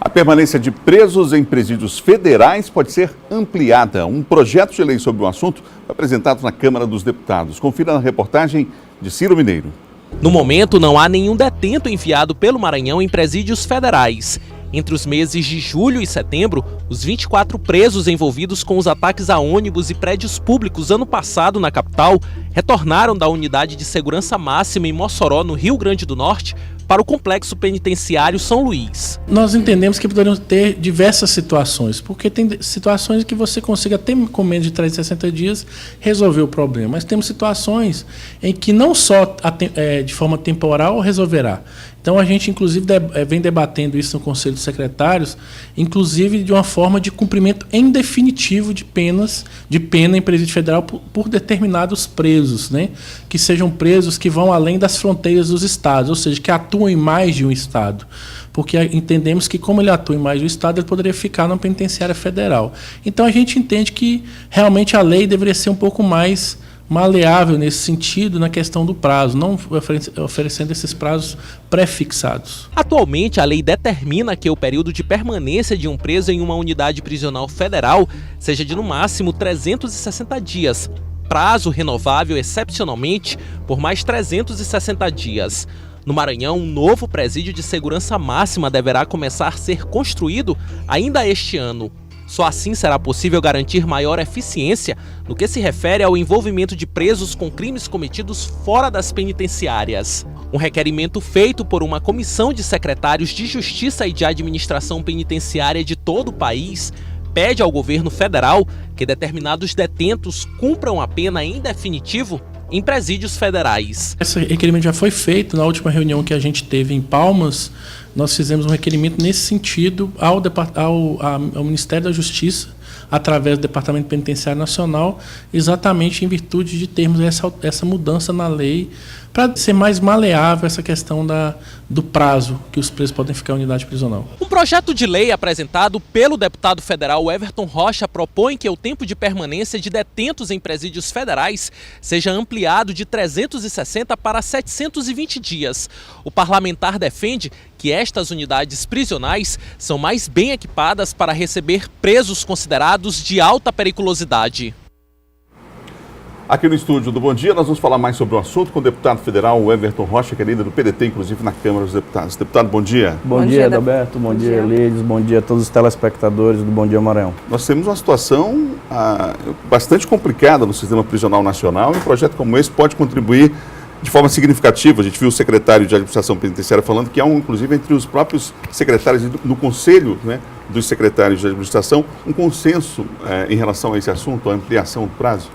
A permanência de presos em presídios federais pode ser ampliada. Um projeto de lei sobre o assunto foi apresentado na Câmara dos Deputados. Confira na reportagem de Ciro Mineiro. No momento, não há nenhum detento enviado pelo Maranhão em presídios federais. Entre os meses de julho e setembro, os 24 presos envolvidos com os ataques a ônibus e prédios públicos ano passado na capital retornaram da Unidade de Segurança Máxima em Mossoró, no Rio Grande do Norte, para o Complexo Penitenciário São Luís. Nós entendemos que poderiam ter diversas situações, porque tem situações que você consiga até com menos de 360 dias resolver o problema, mas temos situações em que não só de forma temporal resolverá. Então a gente inclusive vem debatendo isso no Conselho dos Secretários, inclusive de uma forma de cumprimento em definitivo de pena em presídio federal por determinados presos, né? Que sejam presos que vão além das fronteiras dos estados, ou seja, que atuam em mais de um estado. Porque entendemos que, como ele atua em mais de um estado, ele poderia ficar na penitenciária federal. Então a gente entende que realmente a lei deveria ser um pouco mais maleável nesse sentido, na questão do prazo, não oferecendo esses prazos pré-fixados. Atualmente, a lei determina que o período de permanência de um preso em uma unidade prisional federal seja de no máximo 360 dias, prazo renovável excepcionalmente por mais 360 dias. No Maranhão, um novo presídio de segurança máxima deverá começar a ser construído ainda este ano. Só assim será possível garantir maior eficiência no que se refere ao envolvimento de presos com crimes cometidos fora das penitenciárias. Um requerimento feito por uma comissão de secretários de Justiça e de Administração Penitenciária de todo o país pede ao governo federal que determinados detentos cumpram a pena em definitivo em presídios federais. Esse requerimento já foi feito na última reunião que a gente teve em Palmas. Nós fizemos um requerimento nesse sentido ao Ministério da Justiça, através do Departamento Penitenciário Nacional, exatamente em virtude de termos essa mudança na lei, para ser mais maleável essa questão do prazo que os presos podem ficar em unidade prisional. Um projeto de lei apresentado pelo deputado federal Everton Rocha propõe que o tempo de permanência de detentos em presídios federais seja ampliado de 360 para 720 dias. O parlamentar defende que estas unidades prisionais são mais bem equipadas para receber presos considerados de alta periculosidade. Aqui no estúdio do Bom Dia, nós vamos falar mais sobre o assunto com o deputado federal Everton Rocha, que é líder do PDT, inclusive na Câmara dos Deputados. Deputado, bom dia. Bom dia, Adalberto. Bom dia, Elides. Bom dia a todos os telespectadores do Bom Dia Maranhão. Nós temos uma situação bastante complicada no sistema prisional nacional, e um projeto como esse pode contribuir de forma significativa. A gente viu o secretário de Administração Penitenciária falando que há, inclusive, entre os próprios secretários no Conselho, né, dos secretários de Administração, um consenso em relação a esse assunto, a ampliação do prazo.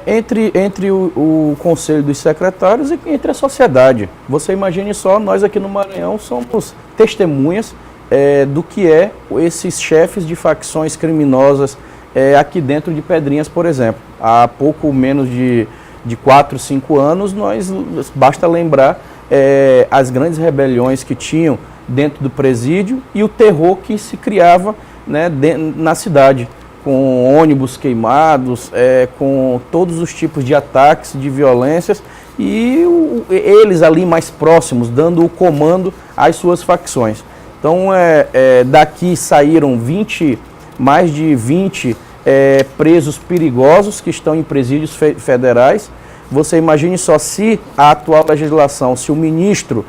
Entre o Conselho dos Secretários e entre a sociedade. Você imagine só, nós aqui no Maranhão somos testemunhas do que esses chefes de facções criminosas aqui dentro de Pedrinhas, por exemplo. Há pouco menos de 4, 5 anos, basta lembrar as grandes rebeliões que tinham dentro do presídio e o terror que se criava, né, na cidade, com ônibus queimados, com todos os tipos de ataques, de violências, e eles ali mais próximos, dando o comando às suas facções. Então, daqui saíram mais de 20 presos perigosos que estão em presídios federais. Você imagine só, se a atual legislação, se o ministro,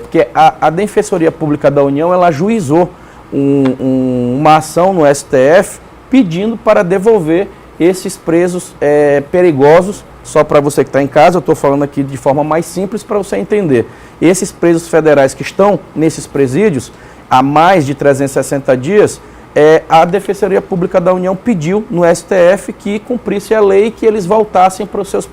porque a Defensoria Pública da União, ela ajuizou uma ação no STF pedindo para devolver esses presos perigosos. Só para você que está em casa, eu estou falando aqui de forma mais simples para você entender. Esses presos federais que estão nesses presídios há mais de 360 dias, a Defensoria Pública da União pediu no STF que cumprisse a lei e que eles voltassem para os seus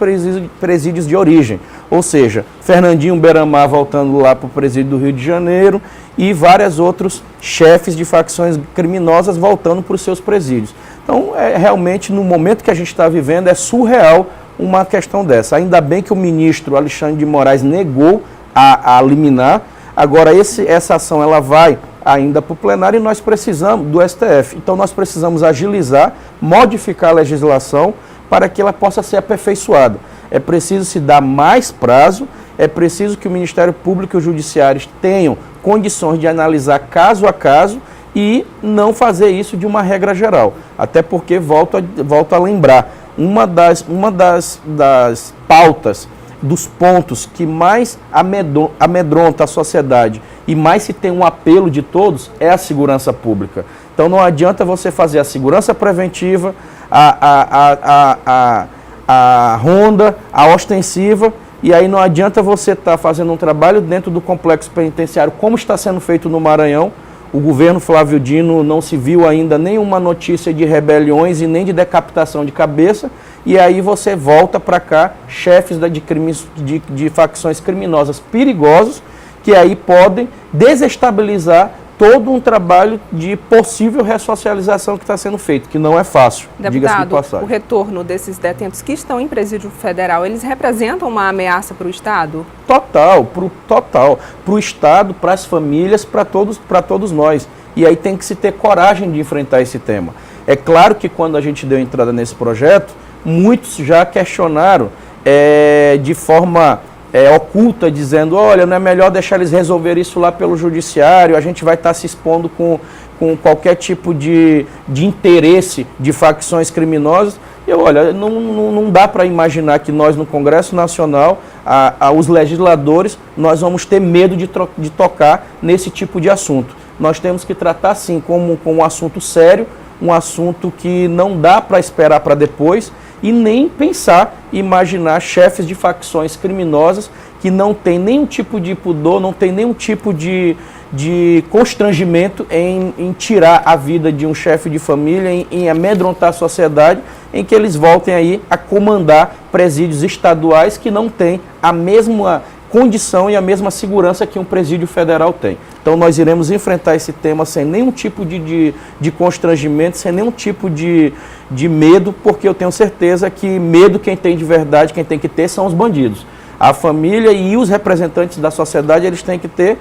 presídios de origem. Ou seja, Fernandinho Beiramar voltando lá para o presídio do Rio de Janeiro e vários outros chefes de facções criminosas voltando para os seus presídios. Então, realmente, no momento que a gente está vivendo, é surreal uma questão dessa. Ainda bem que o ministro Alexandre de Moraes negou a liminar. Agora, essa ação ela vai ainda para o plenário e nós precisamos do STF. Então, nós precisamos agilizar, modificar a legislação para que ela possa ser aperfeiçoada. é preciso se dar mais prazo, é preciso que o Ministério Público e o Judiciário tenham condições de analisar caso a caso e não fazer isso de uma regra geral. Até porque, volto a lembrar, uma das pautas, dos pontos que mais amedronta a sociedade e mais se tem um apelo de todos é a segurança pública. Então não adianta você fazer a segurança preventiva, a ronda, a ostensiva, e aí não adianta você estar fazendo um trabalho dentro do complexo penitenciário, como está sendo feito no Maranhão. O governo Flávio Dino não se viu ainda nenhuma notícia de rebeliões e nem de decapitação de cabeça, e aí você volta para cá chefes de facções criminosas perigosos, que aí podem desestabilizar todo um trabalho de possível ressocialização que está sendo feito, que não é fácil. Deputado, o retorno desses detentos que estão em presídio federal, eles representam uma ameaça para o Estado? Total. Para o Estado, para as famílias, para todos nós. E aí tem que se ter coragem de enfrentar esse tema. É claro que quando a gente deu entrada nesse projeto, muitos já questionaram de forma oculta, dizendo, olha, não é melhor deixar eles resolver isso lá pelo judiciário, a gente vai estar se expondo com qualquer tipo de interesse de facções criminosas. E olha, não dá para imaginar que nós no Congresso Nacional, os legisladores, nós vamos ter medo de tocar nesse tipo de assunto. Nós temos que tratar, sim, como um assunto sério, um assunto que não dá para esperar para depois, e nem pensar, imaginar chefes de facções criminosas que não tem nenhum tipo de pudor, não tem nenhum tipo de constrangimento em tirar a vida de um chefe de família, em amedrontar a sociedade, em que eles voltem aí a comandar presídios estaduais que não têm a mesma condição e a mesma segurança que um presídio federal tem. Então nós iremos enfrentar esse tema sem nenhum tipo de constrangimento, sem nenhum tipo de medo, porque eu tenho certeza que medo quem tem de verdade, quem tem que ter são os bandidos. A família e os representantes da sociedade, eles têm que ter,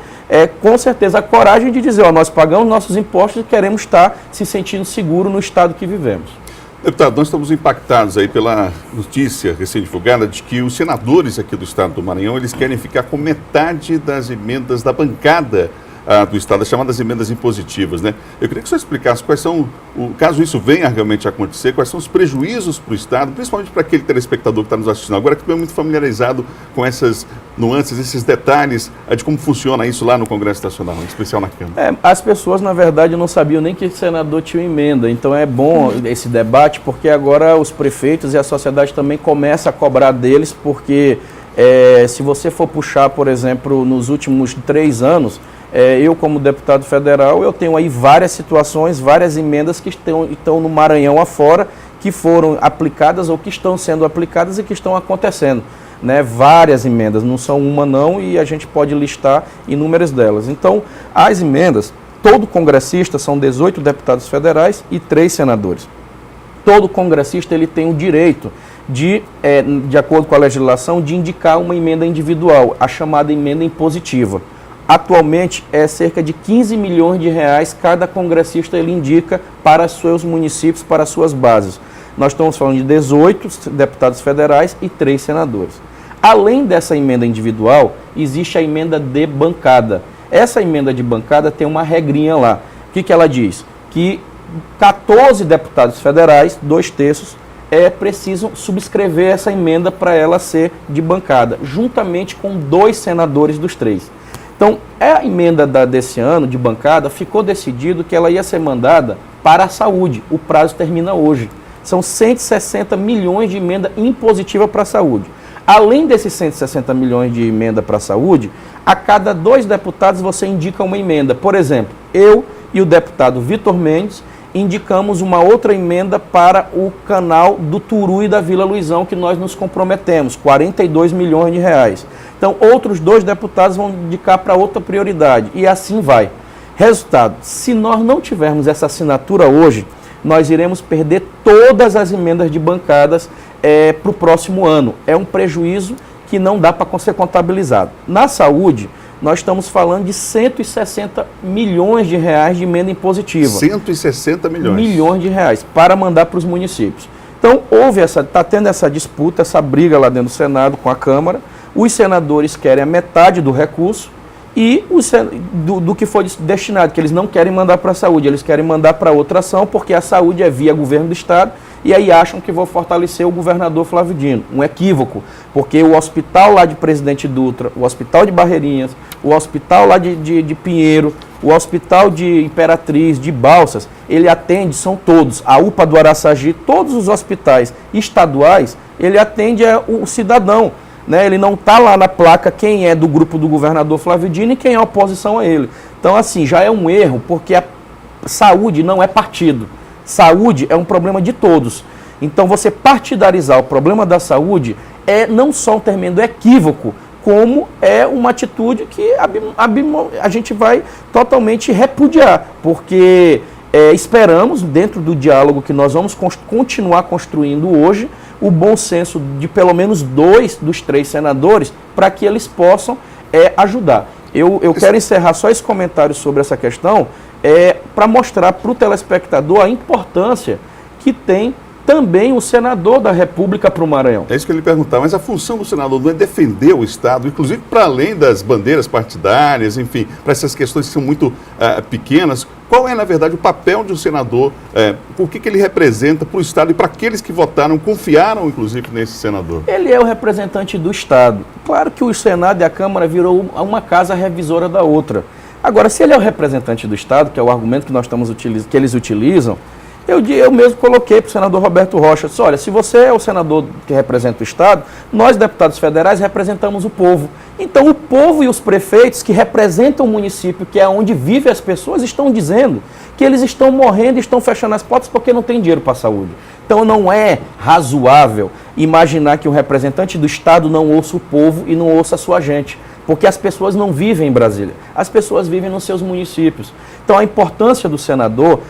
com certeza, a coragem de dizer, nós pagamos nossos impostos e queremos estar se sentindo seguro no estado que vivemos. Deputado, nós estamos impactados aí pela notícia recém-divulgada de que os senadores aqui do estado do Maranhão, eles querem ficar com metade das emendas da bancada do estado, as chamadas emendas impositivas, né? Eu queria que o senhor explicasse quais são, caso isso venha realmente a acontecer, quais são os prejuízos para o estado, principalmente para aquele telespectador que está nos assistindo agora, que não é muito familiarizado com essas nuances, esses detalhes de como funciona isso lá no Congresso Nacional, em especial na Câmara. As pessoas, na verdade, não sabiam nem que o senador tinha emenda, então é bom esse debate, porque agora os prefeitos e a sociedade também começam a cobrar deles, porque se você for puxar, por exemplo, nos últimos 3 anos, eu como deputado federal, eu tenho aí várias situações, várias emendas que estão no Maranhão afora, que foram aplicadas ou que estão sendo aplicadas e que estão acontecendo. Né? Várias emendas, não são uma não, e a gente pode listar inúmeras delas. Então, as emendas, todo congressista, são 18 deputados federais e 3 senadores. Todo congressista ele tem o direito de acordo com a legislação, de indicar uma emenda individual, a chamada emenda impositiva. Atualmente é cerca de 15 milhões de reais cada congressista ele indica para seus municípios, para suas bases. Nós estamos falando de 18 deputados federais e 3 senadores. Além dessa emenda individual, existe a emenda de bancada. Essa emenda de bancada tem uma regrinha lá. O que ela diz? Que 14 deputados federais, 2/3, precisam subscrever essa emenda para ela ser de bancada, juntamente com 2 senadores dos 3. Então, a emenda desse ano, de bancada, ficou decidido que ela ia ser mandada para a saúde. O prazo termina hoje. São 160 milhões de emenda impositiva para a saúde. Além desses 160 milhões de emenda para a saúde, a cada 2 deputados você indica uma emenda. Por exemplo, eu e o deputado Vitor Mendes indicamos uma outra emenda para o canal do Turu e da Vila Luizão, que nós nos comprometemos, 42 milhões de reais. Então, outros 2 deputados vão indicar para outra prioridade, e assim vai. Resultado, se nós não tivermos essa assinatura hoje, nós iremos perder todas as emendas de bancadas para o próximo ano. É um prejuízo que não dá para ser contabilizado. Na saúde, nós estamos falando de 160 milhões de reais de emenda impositiva. 160 milhões? Milhões de reais para mandar para os municípios. Então, está tendo essa disputa, essa briga lá dentro do Senado com a Câmara. Os senadores querem a metade do recurso e do que foi destinado, que eles não querem mandar para a saúde, eles querem mandar para outra ação, porque a saúde é via governo do Estado, e aí acham que vão fortalecer o governador Flávio Dino. Um equívoco, porque o hospital lá de Presidente Dutra, o hospital de Barreirinhas, o hospital lá de Pinheiro, o hospital de Imperatriz, de Balsas, ele atende, são todos, a UPA do Araçagi, todos os hospitais estaduais, ele atende o cidadão. Né? Ele não está lá na placa quem é do grupo do governador Flávio Dino e quem é a oposição a ele. Então, assim, já é um erro, porque a saúde não é partido. Saúde é um problema de todos. Então, você partidarizar o problema da saúde é não só um tremendo equívoco, como é uma atitude que a gente vai totalmente repudiar, porque esperamos, dentro do diálogo que nós vamos continuar construindo hoje, o bom senso de pelo menos 2 dos 3 senadores, para que eles possam ajudar. Eu quero encerrar só esse comentário sobre essa questão, para mostrar para o telespectador a importância que tem também o senador da República para o Maranhão. É isso que eu lhe perguntar, mas a função do senador não é defender o Estado, inclusive para além das bandeiras partidárias, enfim, para essas questões que são muito pequenas. Qual é, na verdade, o papel de um senador, o que ele representa para o Estado e para aqueles que votaram, confiaram, inclusive, nesse senador? Ele é o representante do Estado. Claro que o Senado e a Câmara virou uma casa revisora da outra. Agora, se ele é o representante do Estado, que é o argumento que eles utilizam, eu mesmo coloquei para o senador Roberto Rocha, disse, olha, se você é o senador que representa o Estado, nós, deputados federais, representamos o povo. Então, o povo e os prefeitos que representam o município, que é onde vivem as pessoas, estão dizendo que eles estão morrendo e estão fechando as portas porque não tem dinheiro para a saúde. Então, não é razoável imaginar que um representante do Estado não ouça o povo e não ouça a sua gente. Porque as pessoas não vivem em Brasília, as pessoas vivem nos seus municípios. Então a importância do senador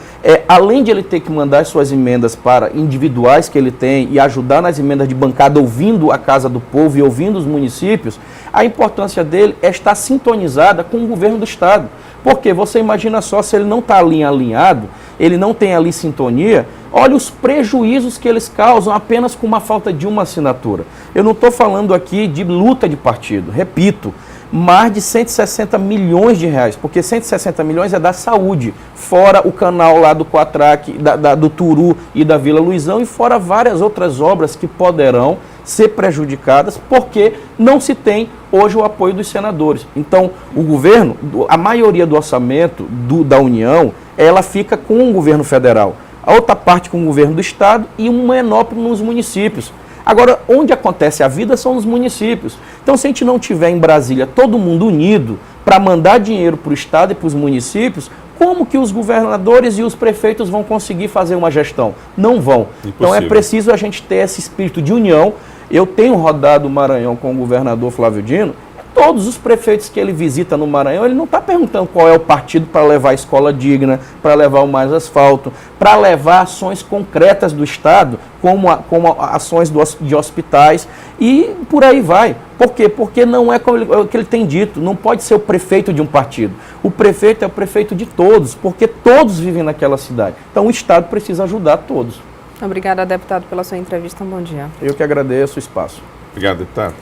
além de ele ter que mandar as suas emendas para individuais que ele tem e ajudar nas emendas de bancada ouvindo a Casa do Povo e ouvindo os municípios, a importância dele é estar sintonizada com o governo do Estado. Porque você imagina só, se ele não está alinhado, ele não tem ali sintonia, olha os prejuízos que eles causam apenas com uma falta de uma assinatura. Eu não estou falando aqui de luta de partido, repito, mais de 160 milhões de reais, porque 160 milhões é da saúde, fora o canal lá do Quatraque, do Turu e da Vila Luizão, e fora várias outras obras que poderão ser prejudicadas, porque não se tem hoje o apoio dos senadores. Então, o governo, a maioria do orçamento da União, ela fica com o governo federal, a outra parte com o governo do Estado e um menor nos municípios. Agora, onde acontece a vida são nos municípios. Então, se a gente não tiver em Brasília todo mundo unido para mandar dinheiro para o Estado e para os municípios, como que os governadores e os prefeitos vão conseguir fazer uma gestão? Não vão. Impossível. Então, é preciso a gente ter esse espírito de união. Eu tenho rodado o Maranhão com o governador Flávio Dino. Todos os prefeitos que ele visita no Maranhão, ele não está perguntando qual é o partido para levar a escola digna, para levar o mais asfalto, para levar ações concretas do Estado, como ações de hospitais, e por aí vai. Por quê? Porque não é o que ele tem dito, não pode ser o prefeito de um partido. O prefeito é o prefeito de todos, porque todos vivem naquela cidade. Então o Estado precisa ajudar todos. Obrigada, deputado, pela sua entrevista. Um bom dia. Eu que agradeço o espaço. Obrigado, deputado.